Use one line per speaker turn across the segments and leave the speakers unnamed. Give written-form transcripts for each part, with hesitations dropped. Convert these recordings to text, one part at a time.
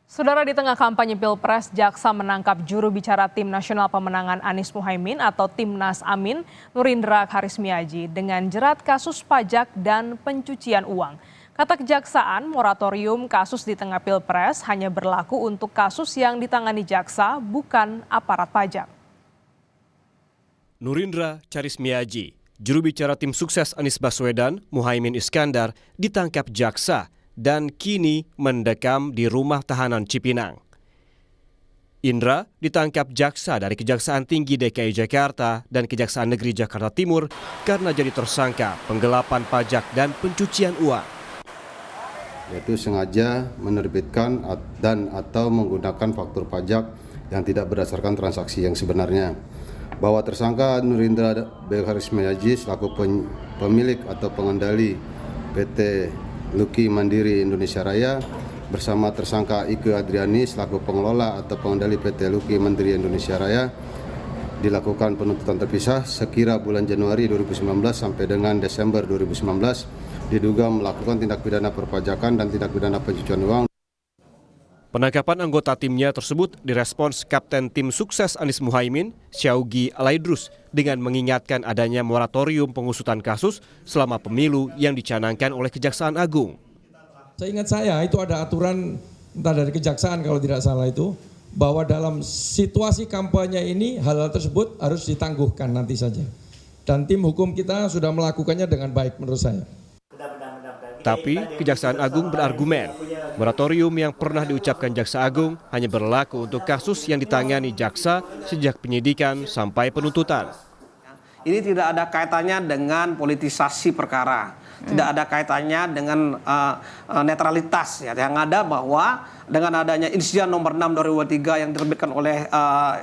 Saudara, di tengah kampanye Pilpres, Jaksa menangkap juru bicara Tim Nasional Pemenangan Anies Muhaimin atau Timnas Amin, Nurindra Karismiaji, dengan jerat kasus pajak dan pencucian uang. Kata kejaksaan, moratorium kasus di tengah Pilpres hanya berlaku untuk kasus yang ditangani jaksa, bukan aparat pajak.
Nurindra Karismiaji, juru bicara tim sukses Anies Baswedan, Muhaimin Iskandar, ditangkap jaksa dan kini mendekam di rumah tahanan Cipinang. Indra ditangkap jaksa dari Kejaksaan Tinggi DKI Jakarta dan Kejaksaan Negeri Jakarta Timur karena jadi tersangka penggelapan pajak dan pencucian uang.
Yaitu sengaja menerbitkan dan atau menggunakan faktur pajak yang tidak berdasarkan transaksi yang sebenarnya. Bahwa tersangka Nurindra Karismiaji selaku pemilik atau pengendali PT Luki Mandiri Indonesia Raya bersama tersangka Ike Adriani selaku pengelola atau pengendali PT Luki Mandiri Indonesia Raya dilakukan penuntutan terpisah sekira bulan Januari 2019 sampai dengan Desember 2019 diduga melakukan tindak pidana perpajakan dan tindak pidana pencucian uang.
Penangkapan anggota timnya tersebut direspons Kapten Tim Sukses Anies Muhaimin, Syaugi Alaidrus, dengan mengingatkan adanya moratorium pengusutan kasus selama pemilu yang dicanangkan oleh Kejaksaan Agung.
Seingat saya itu ada aturan entah dari Kejaksaan kalau tidak salah itu, bahwa dalam situasi kampanye ini hal-hal tersebut harus ditangguhkan nanti saja. Dan tim hukum kita sudah melakukannya dengan baik menurut saya.
Tapi Kejaksaan Agung berargumen, moratorium yang pernah diucapkan Jaksa Agung hanya berlaku untuk kasus yang ditangani jaksa sejak penyidikan sampai penuntutan.
Ini tidak ada kaitannya dengan politisasi perkara, tidak ada kaitannya dengan netralitas. Ya. Yang ada bahwa dengan adanya insiden nomor 6 2023 yang diterbitkan oleh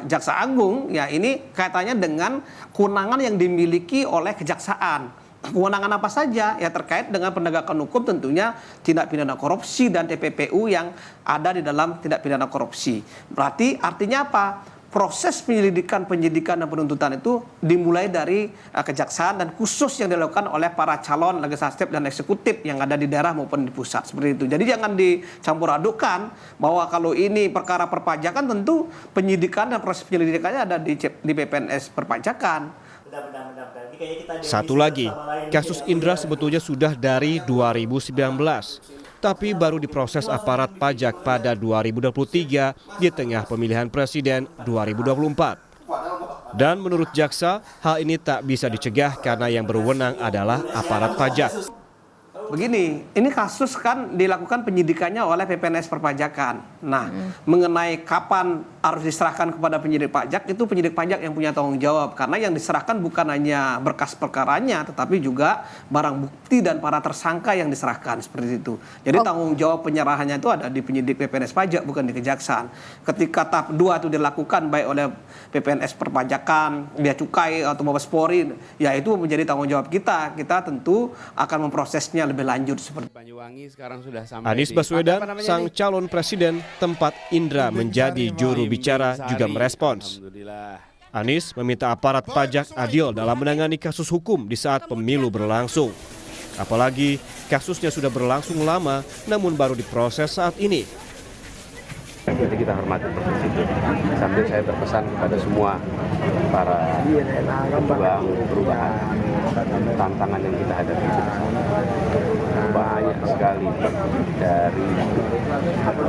Jaksa Agung, ya ini kaitannya dengan kewenangan yang dimiliki oleh Kejaksaan. Kewenangan apa saja ya terkait dengan penegakan hukum, tentunya tindak pidana korupsi dan TPPU yang ada di dalam tindak pidana korupsi. Berarti artinya apa? Proses penyidikan dan penuntutan itu dimulai dari kejaksaan dan khusus yang dilakukan oleh para calon legislatif dan eksekutif yang ada di daerah maupun di pusat, seperti itu. Jadi jangan dicampur adukan bahwa kalau ini perkara perpajakan, tentu penyidikan dan proses penyelidikannya ada di PPNS perpajakan.
Satu lagi, kasus Indra sebetulnya sudah dari 2019, tapi baru diproses aparat pajak pada 2023 di tengah pemilihan presiden 2024. Dan menurut jaksa, hal ini tak bisa dicegah karena yang berwenang adalah aparat pajak.
Begini, ini kasus kan dilakukan penyidikannya oleh PPNS perpajakan. Nah, mengenai kapan harus diserahkan kepada penyidik pajak, itu penyidik pajak yang punya tanggung jawab. Karena yang diserahkan bukan hanya berkas perkaranya, tetapi juga barang bukti dan para tersangka yang diserahkan, seperti itu. Jadi tanggung jawab penyerahannya itu ada di penyidik PPNS pajak, bukan di kejaksaan. Ketika tahap 2 itu dilakukan baik oleh PPNS perpajakan, bea cukai atau Mabes Polri, ya itu menjadi tanggung jawab kita. Kita tentu akan memprosesnya lebih lanjut seperti
Banyuwangi sekarang sudah sampai
Anies Baswedan, sang calon presiden tempat Indra menjadi juru bicara, juga merespons. Anies meminta aparat pajak adil dalam menangani kasus hukum di saat pemilu berlangsung. Apalagi kasusnya sudah berlangsung lama namun baru diproses saat ini.
Jadi kita hormati proses itu. Sambil saya berpesan kepada semua para pejuang perubahan, tantangan yang kita hadapi bersama. Banyak sekali dari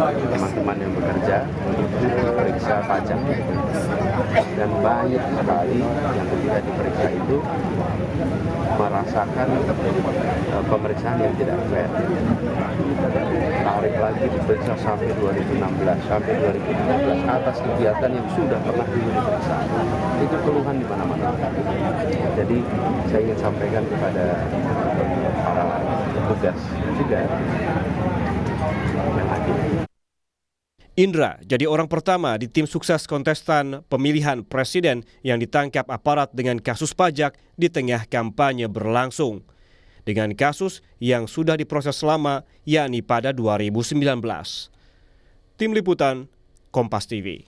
teman-teman yang bekerja diperiksa pajak, dan banyak sekali yang tidak diperiksa itu merasakan pemeriksaan yang tidak fair. Tarik lagi diperiksa sampai 2016, sampai 2016 atas kegiatan yang sudah pernah diperiksa. Itu keluhan di mana-mana. Jadi saya ingin sampaikan kepada para petugas juga yang adil.
Indra jadi orang pertama di tim sukses kontestan pemilihan presiden yang ditangkap aparat dengan kasus pajak di tengah kampanye berlangsung. Dengan kasus yang sudah diproses lama, yakni pada 2019. Tim Liputan, Kompas TV.